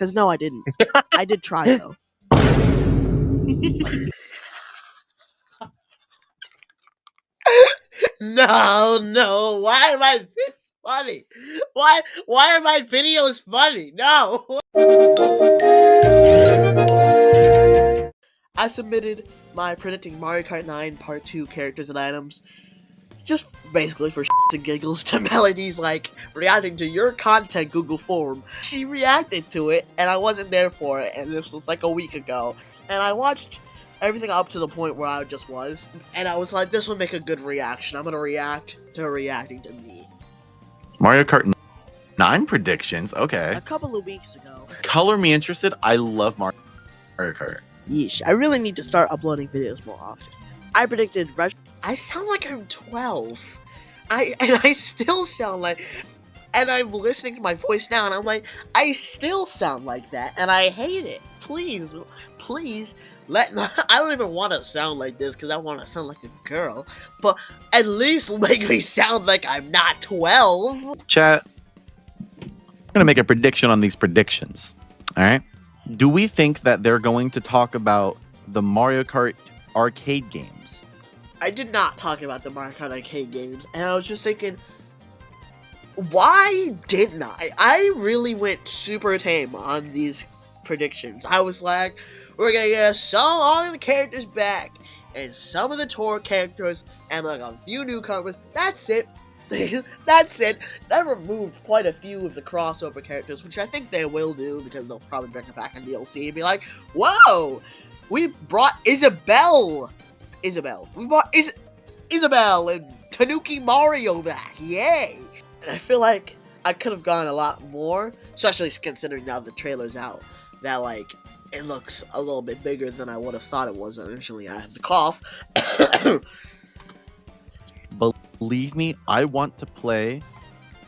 Because no, I didn't. I did try though. No. Why am I this funny? Why are my videos funny? No. I submitted my predicting Mario Kart 9 Part 2 characters and items just basically for shits and giggles to Melody's reacting to your content Google form. She reacted to it and I wasn't there for it, and this was a week ago. And I watched everything up to the point where I just was, and I was like, this would make a good reaction. I'm gonna react to her reacting to me. Mario Kart 9 predictions? Okay. A couple of weeks ago. Color me interested. I love Mario Kart. Yeesh, I really need to start uploading videos more often. I predicted I sound like I'm 12. I still sound like, and I'm listening to my voice now and I'm like, I still sound like that and I hate it. Please, I don't even want to sound like this because I want to sound like a girl, but at least make me sound like I'm not 12. Chat, I'm going to make a prediction on these predictions. All right. Do we think that they're going to talk about the Mario Kart arcade games? I did not talk about the Mario Kart arcade games, and I was just thinking, why didn't I? I really went super tame on these predictions. I was like, we're gonna get all of the characters back, and some of the tour characters, and a few newcomers. That's it. That's it. That removed quite a few of the crossover characters, which I think they will do, because they'll probably bring it back in DLC and be like, whoa! We brought Isabelle! We brought Isabelle and Tanuki Mario back! Yay! And I feel like I could have gone a lot more, especially considering now the trailer's out, that, it looks a little bit bigger than I would have thought it was originally. I have to cough. Believe me, I want to play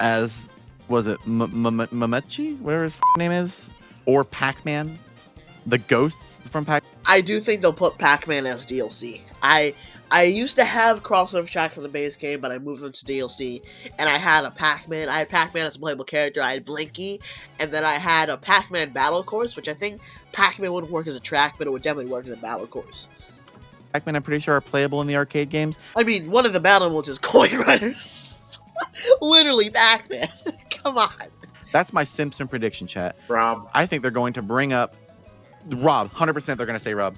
as, was it Mamechi? Whatever his name is? Or Pac-Man? The ghosts from Pac. I do think they'll put Pac-Man as DLC. I used to have crossover tracks in the base game, but I moved them to DLC, and I had a Pac-Man. I had Pac-Man as a playable character. I had Blinky, and then I had a Pac-Man battle course, which I think Pac-Man wouldn't work as a track, but it would definitely work as a battle course. Pac-Man, I'm pretty sure, are playable in the arcade games. I mean, one of the battle modes is Coin Runners. Literally Pac-Man. Come on. That's my Simpson prediction, chat. Rob. I think they're going to bring up Rob. 100% they're going to say Rob.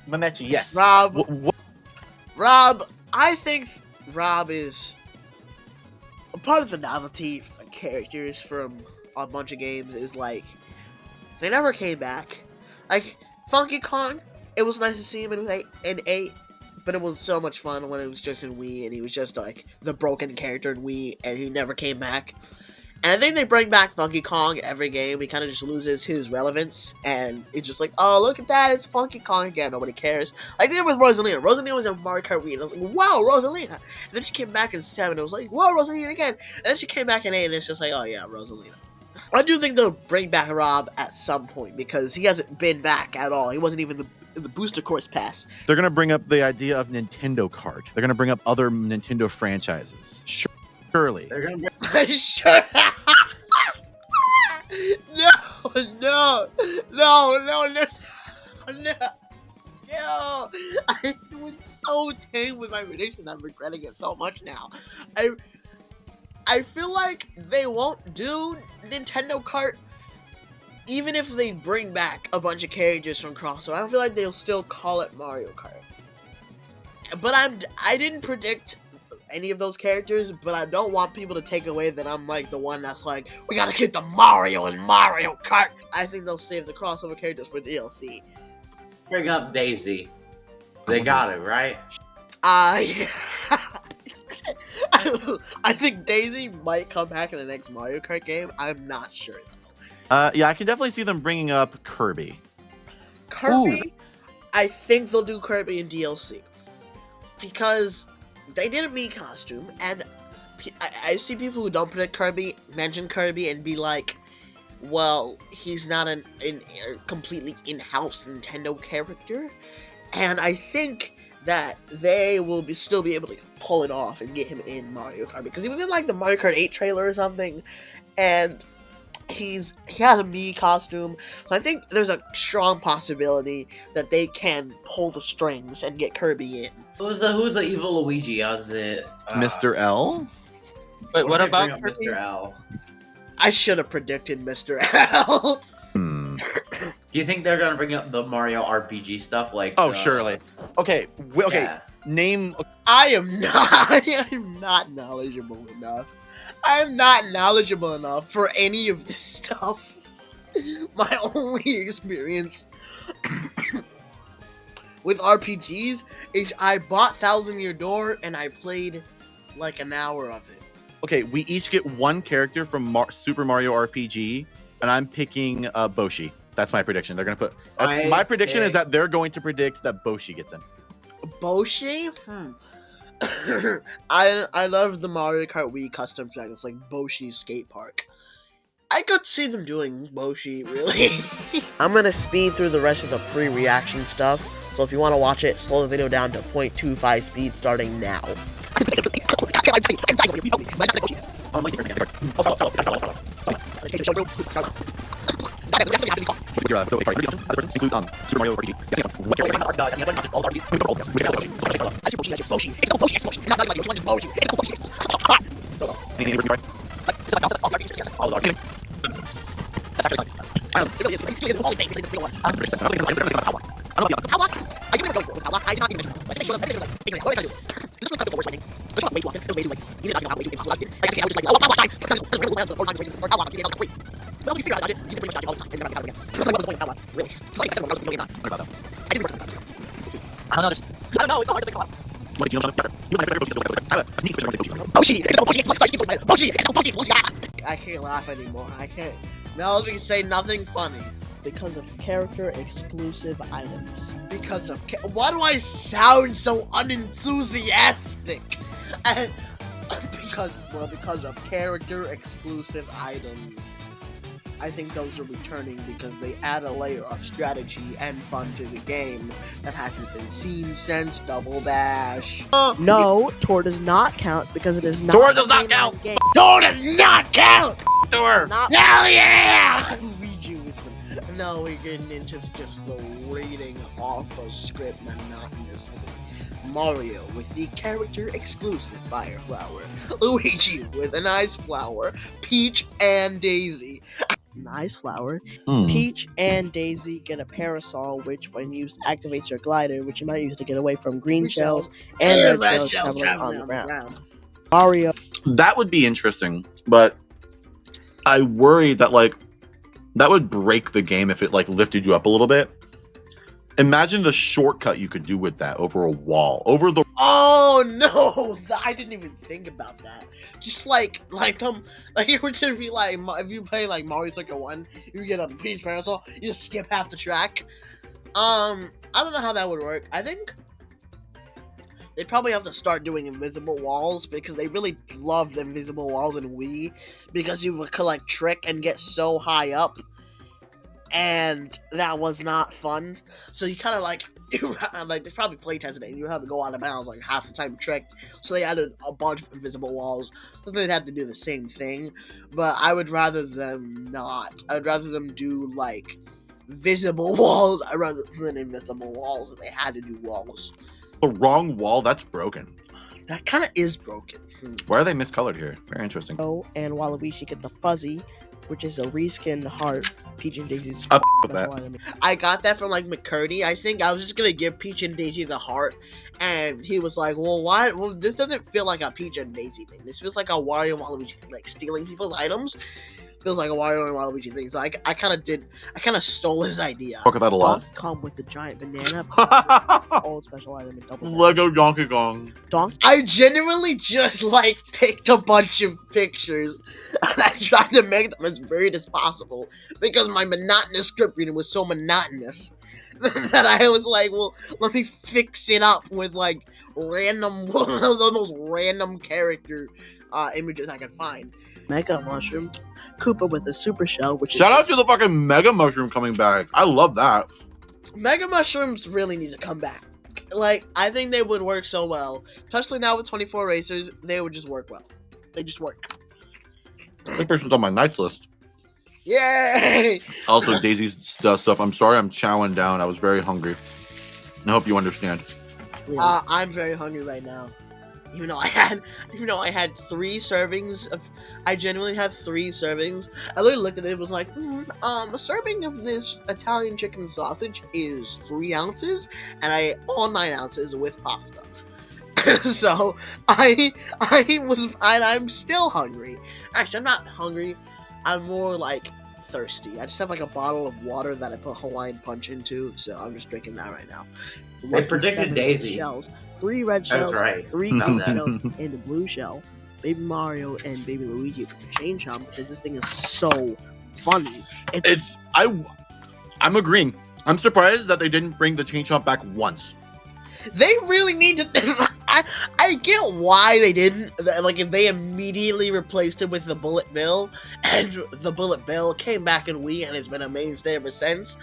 Mamechi, yes. Rob, I think Rob is a part of the novelty for the characters from a bunch of games is they never came back. Funky Kong, it was nice to see him in 8, but it was so much fun when it was just in Wii and he was just the broken character in Wii and he never came back. And I think they bring back Funky Kong every game. He kind of just loses his relevance, and it's just oh, look at that, it's Funky Kong again. Nobody cares. Like they did with Rosalina. Rosalina was in Mario Kart Wii, and I was like, wow, Rosalina. And then she came back in 7. It was like, whoa, Rosalina again. And then she came back in 8, and it's just oh yeah, Rosalina. I do think they'll bring back Rob at some point, because he hasn't been back at all. He wasn't even in the booster course pass. They're going to bring up the idea of Nintendo Kart. They're going to bring up other Nintendo franchises. Surely. They're gonna Sure. No. I went so tame with my prediction. I'm regretting it so much now. I feel like they won't do Nintendo Kart, even if they bring back a bunch of characters from crossover. I don't feel like they'll still call it Mario Kart. But I didn't predict any of those characters, but I don't want people to take away that I'm the one that's we gotta get the Mario and Mario Kart. I think they'll save the crossover characters for DLC. bring up Daisy. They got it, right? Yeah. I think Daisy might come back in the next Mario Kart game. I'm not sure though. Yeah, I can definitely see them bringing up Kirby. Kirby, I think they'll do Kirby in DLC. Because they did a Mii costume, and I see people who don't predict Kirby mention Kirby and be like, well, he's not a completely in-house Nintendo character. And I think that they will still be able to pull it off and get him in Mario Kart. Because he was in the Mario Kart 8 trailer or something. And he has a Mii costume. So I think there's a strong possibility that they can pull the strings and get Kirby in. Who's the evil Luigi? How's it? Mr. L? Wait, what if they about bring up Kirby? Mr. L? I should have predicted Mr. L. Hmm. Do you think they're gonna bring up the Mario RPG stuff? Like, Oh, surely. Okay. Okay. Yeah. Name. I am not knowledgeable enough. I am not knowledgeable enough for any of this stuff. My only experience with RPGs is I bought Thousand Year Door and I played like an hour of it. Okay, we each get one character from Super Mario RPG, and I'm picking Boshi. That's my prediction. They're gonna put. My prediction is that they're going to predict that Boshi gets in. Boshi? I love the Mario Kart Wii custom track. It's like Boshi's skate park. I could see them doing Boshi, really. I'm gonna speed through the rest of the pre-reaction stuff, so if you want to watch it, slow the video down to 0.25 speed starting now. Includes Super Mario RPG. I don't know. It's hard to pick up. I can't laugh anymore. I can't. Melody say nothing funny. Because of character exclusive items. Because of why do I sound so unenthusiastic? Because of character exclusive items. I think those are returning because they add a layer of strategy and fun to the game that hasn't been seen since Double Dash. No, Tor does not count because it is not. Tor does not count! Tor does not count! Tor! Not Hell yeah! Luigi with them. No, we're getting into just the reading off a script monotonously. Mario with the character exclusive fire flower. Luigi with an ice flower. Peach and Daisy. Nice flower. Peach and Daisy get a parasol, which when used activates your glider, which you might use to get away from green shells and red shells traveling on the ground. Mario. That would be interesting, but I worry that that would break the game if it lifted you up a little bit. Imagine the shortcut you could do with that over a wall, over the. Oh no! I didn't even think about that. Just it would just be like if you play like Mario Circuit 1, you get a peach parasol, you just skip half the track. I don't know how that would work. I think they'd probably have to start doing invisible walls because they really love the invisible walls in Wii because you would collect trick and get so high up. And that was not fun. So you kind of they probably play tested it and you have to go out of bounds half the time tricked. So they added a bunch of invisible walls. So they'd have to do the same thing. But I would rather them not. I'd rather them do visible walls. I'd rather than invisible walls if they had to do walls. The wrong wall, that's broken. That kind of is broken. Why are they miscolored here? Very interesting. Oh, and Waluigi get the fuzzy, which is a reskinned heart. Peach and Daisy's. Up with that. I got that from McCurdy. I think I was just gonna give Peach and Daisy the heart, and he was like, "Well, why? Well, this doesn't feel like a Peach and Daisy thing. This feels like a Wario and Waluigi thing, stealing people's items. Feels like a Wario and Waluigi thing." So I kind of stole his idea. Fuck with that a lot. Donkey Kong with the giant banana. Old special item in Double Dash. Lego Donkey Kong. Donkey. I genuinely just picked a bunch of pictures and I tried to make them as varied as possible because my monotonous script reading was so monotonous that I was like, well, let me fix it up with random, the most random character images I could find. Mega Mushroom. Koopa with a super shell, which Shout out to the fucking Mega Mushroom coming back. I love that. Mega Mushrooms really need to come back. I think they would work so well. Especially now with 24 racers, they would just work well. They just work. This person's on my nice list. Yay! Also, Daisy's stuff. I'm sorry, I'm chowing down. I was very hungry. I hope you understand. I'm very hungry right now. Even though I had 3 servings of, I genuinely had 3 servings. I literally looked at it and was like, a serving of this Italian chicken sausage is 3 ounces, and I ate all 9 ounces with pasta. So I'm still hungry. Actually, I'm not hungry. I'm more like thirsty. I just have like a bottle of water that I put Hawaiian Punch into, so I'm just drinking that right now. They predicted Daisy. Shells, 3 red shells, That's right. 3 Got green that. shells, and a blue shell. Baby Mario and Baby Luigi with the chain chomp because this thing is so funny. I'm agreeing. I'm surprised that they didn't bring the chain chomp back once. They really need to. I get why they didn't. Like, if they immediately replaced it with the Bullet Bill, and the Bullet Bill came back in Wii and has been a mainstay ever since.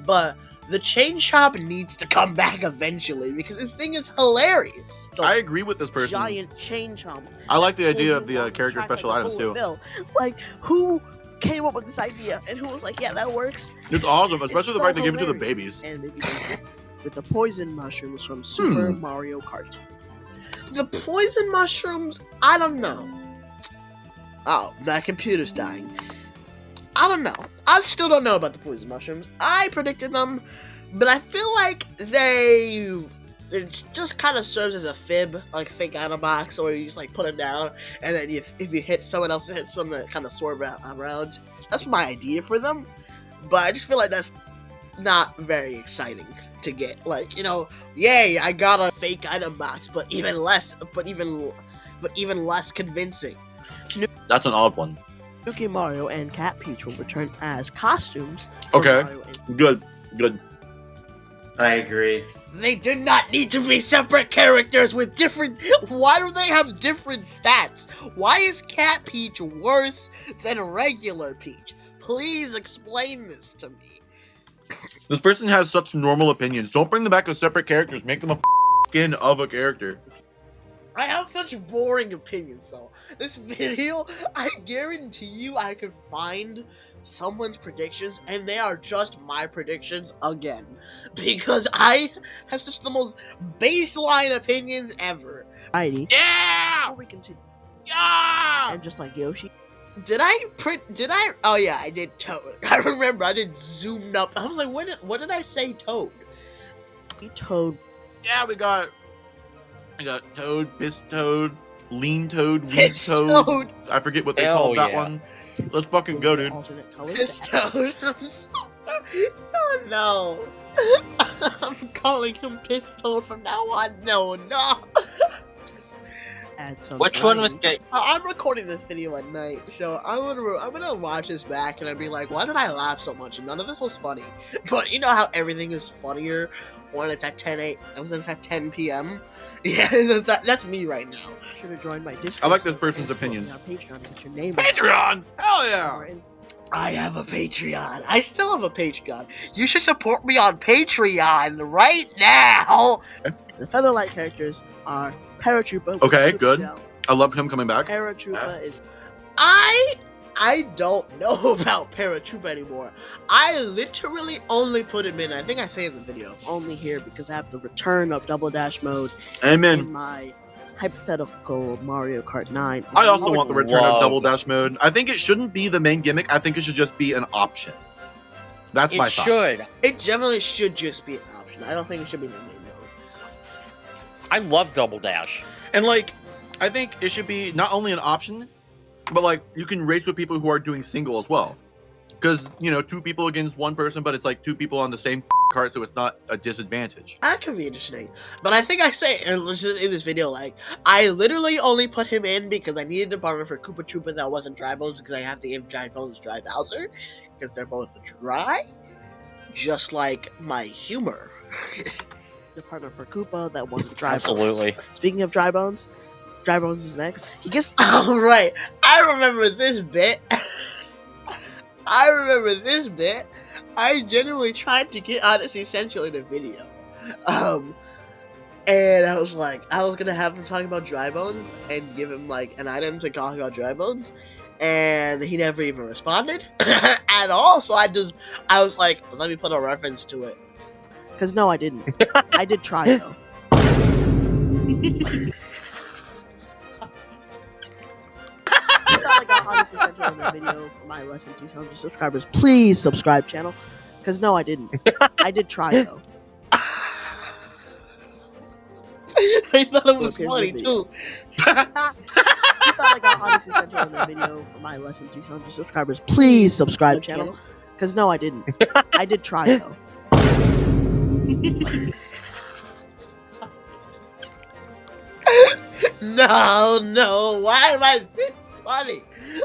But the chain chomp needs to come back eventually because this thing is hilarious. I agree with this person. Giant chain chomp. I like the idea of Pulls you the off character track special like a items bullet too. bill. Like, who came up with this idea and who was like, yeah, that works? It's awesome, especially It's the so fact they give it to the hilarious. babies. And they did with the poison mushrooms from Super Mario Kart. The poison mushrooms, I don't know. Oh, that computer's dying. I don't know. I still don't know about the poison mushrooms. I predicted them, but I feel like it just kind of serves as a fib, like fake item box, or you just like put them down, and then if you hit someone else, hit some that kind of swerve around. That's my idea for them, but I just feel like that's not very exciting to get. Like, yay, I got a fake item box, but even less convincing. That's an odd one. Yuki Mario and Cat Peach will return as costumes. for Okay. Mario and Good. I agree. They do not need to be separate characters with different. Why do they have different stats? Why is Cat Peach worse than regular Peach? Please explain this to me. This person has such normal opinions. Don't bring them back as separate characters. Make them a skin of a character. I have such boring opinions, though. This video, I guarantee you I could find someone's predictions, and they are just my predictions again. Because I have such the most baseline opinions ever. Alrighty. Yeah! Before we continue, Yeah! and just like Yoshi, Oh yeah, I did Toad. I remember I did zoomed up. I was like, what did I say Toad? Toad. Yeah, we got Toad, Piss Toad, Lean Toad, Weak Piss Toad. Toad. I forget what they Hell called that yeah. one. Let's fucking go, dude. Alternate colors. Piss Toad. I'm so sorry. Oh no. I'm calling him Piss Toad from now on. No. Add some Which one variety. would get? I'm recording this video at night, so I'm gonna watch this back and I'd be like, why did I laugh so much? None of this was funny. But you know how everything is funnier when it's at 10 p.m. Yeah, that's me right now. Should have joined my Discord. I like this so person's Facebook, opinions. now Patreon, get your name. Patreon! Hell yeah! Martin. I have a Patreon. I still have a Patreon. You should support me on Patreon right now. The Featherlight characters are Paratroopa. with Okay, Super good. Shell. I love him coming back. Paratroopa is I don't know about Paratroopa anymore. I literally only put him in. I think I say in the video. only here because I have the return of Double Dash mode in Amen. my hypothetical Mario Kart 9. I also want the return of Whoa. Double Dash mode. I think it shouldn't be the main gimmick. I think it should just be an option. That's my It thought. should. It generally should just be an option. I don't think it should be the main mode. I love Double Dash. And like, I think it should be not only an option, but like you can race with people who are doing single as well. Because, 2 people against 1 person, but it's like 2 people on the same cart, so it's not a disadvantage. That could be interesting. But I think I say in this video, like, I literally only put him in because I needed a department for Koopa Troopa that wasn't Dry Bones because I have to give Dry Bones Dry Bowser because they're both dry. Just like my humor. Department for Koopa that wasn't Dry Absolutely. Bones. Speaking of Dry Bones is next. He gets Alright, I remember this bit. I genuinely tried to get Odyssey Central in a video. And I was gonna have him talk about Dry Bones and give him like an item to talk about Dry Bones. and he never even responded at all. So I was like, let me put a reference to it. Because no, I didn't. I did try though. I thought I got honestly sent in a video for my less than 200 subscribers. Please subscribe channel. Because no, I didn't. I did try though. I thought it was funny too. I thought I got honestly sent in a video for my less than 200 subscribers. Please subscribe channel. Because no, I didn't. I did try though. No. Why are my videos funny?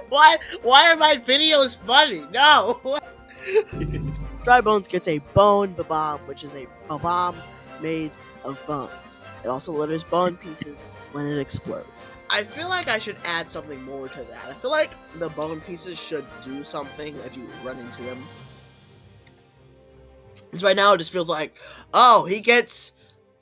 Why are my videos funny? No. Dry Bones gets a bone bomb, which is a bomb made of bones. It also litters bone pieces when it explodes. I feel like I should add something more to that. I feel like the bone pieces should do something if you run into them. Because right now it just feels like, oh, he gets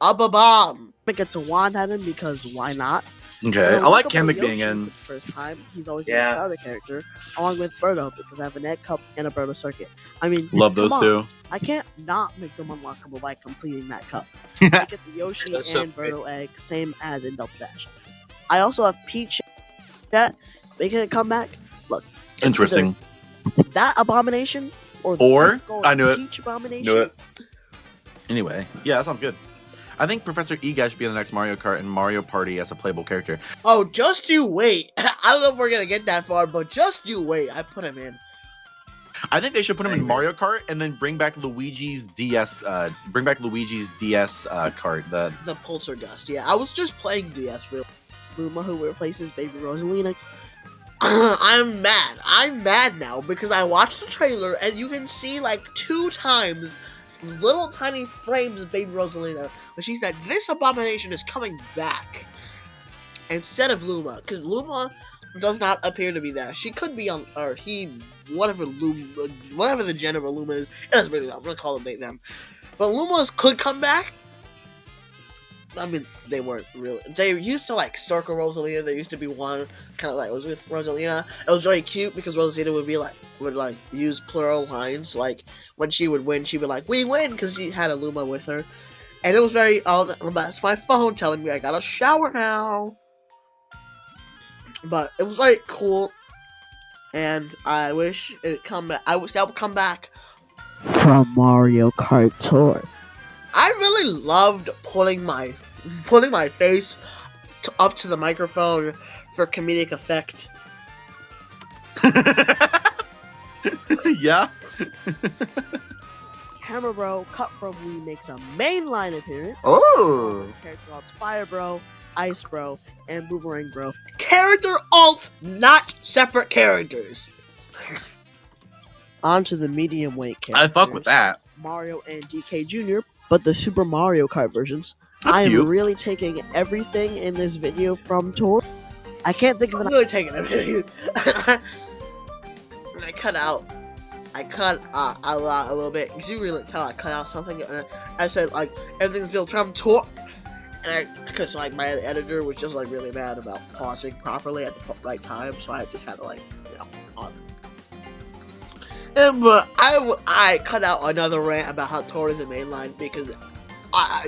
a bomb. It gets a wand at him because why not? Okay, I like Kamek being in. The first time, he's always been a starter character, along with Birdo, because I have an egg cup and a Birdo circuit. I mean, Love those two. I can't not make them unlockable by completing that cup. I get the Yoshi and Birdo egg, same as in Double Dash. I also have Peach that making a comeback. Look, Interesting. That abomination or I knew it. Peach abomination. Knew it. Anyway, yeah, that sounds good. I think Professor Ega should be in the next Mario Kart and Mario Party as a playable character. Oh, just you wait. I don't know if we're gonna get that far, but just you wait. I put him in. I think they should put him in Mario Kart and then bring back Luigi's DS. Kart. The Poltergust. Yeah, I was just playing DS real. Luma, who replaces Baby Rosalina. I'm mad. I'm mad now because I watched the trailer and you can see like 2 times little tiny frames of Baby Rosalina, but she said this abomination is coming back instead of Luma, because Luma does not appear to be there. She could be on, or he, whatever the gender of Luma is. It doesn't really matter. I'm gonna call them, but Lumas could come back. I mean, they weren't really. They used to like stalker Rosalina. There used to be one kind of like was with Rosalina. It was very cute because Rosalina would use plural lines. Like when she would win, she'd be like, "We win," because she had a Luma with her, and it was very. Oh, that's my phone telling me I gotta shower now. But it was very cool, and I wish it come back. I wish that would come back From Mario Kart Tour. I really loved putting my face up to the microphone for comedic effect. Yeah. Hammer Bro, Cut From Wii makes a mainline appearance. Oh. Character Alts Fire Bro, Ice Bro, and Boomerang Bro. Character alts, not separate characters. On to the medium weight characters. I fuck with that. Mario and DK Jr., but the Super Mario Kart versions. That's I am cute. really taking everything in this video from Tour. I can't think of I'm an really taking it. I cut out a little bit because you really kind of cut out something. I said like everything's built from Tour, and because like my editor was just like really mad about pausing properly at the right time, so I just had to like on. But I cut out another rant about how Tor is a mainline because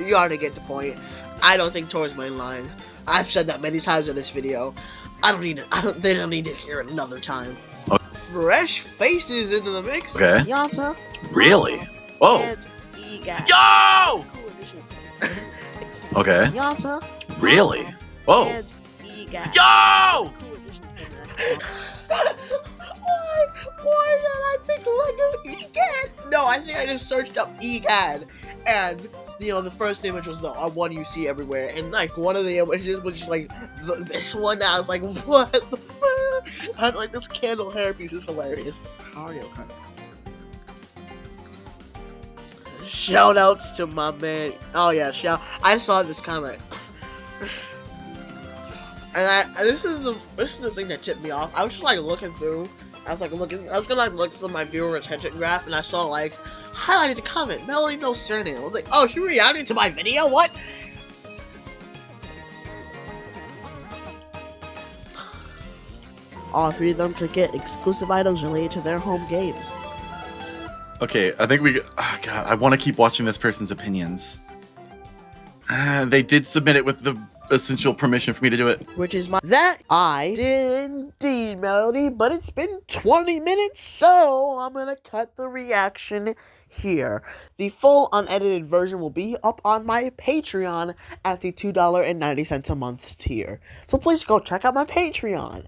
you already get the point. I don't think Tor is mainline. I've said that many times in this video. They don't need to hear it another time. Okay. Fresh faces into the mix. Okay. Yanta. Really? Whoa. And Egat. Yo! Okay. Yanta. Really? Whoa. And Egat. Yo! Why did I think Lego EGAD? No, I think I just searched up EGAD, and the first image was the one you see everywhere, and like one of the images was just like this one. I was like, what the fuck? I was like, this candle hairpiece is hilarious. Mario Kart. Shout outs to my man. Oh yeah, I saw this comment. And this is the thing that tipped me off. I was just like looking through. I was gonna look through my viewer retention graph, and I saw like highlighted the comment, Melody No Surname. I was like, oh, she reacted to my video? What? All 3 of them could get exclusive items related to their home games. Okay, I think God, I want to keep watching this person's opinions. They did submit it with the essential permission for me to do it. Which is my... That I did indeed, Melody, but it's been 20 minutes, so I'm gonna cut the reaction here. The full unedited version will be up on my Patreon at the $2.90 a month tier. So please go check out my Patreon.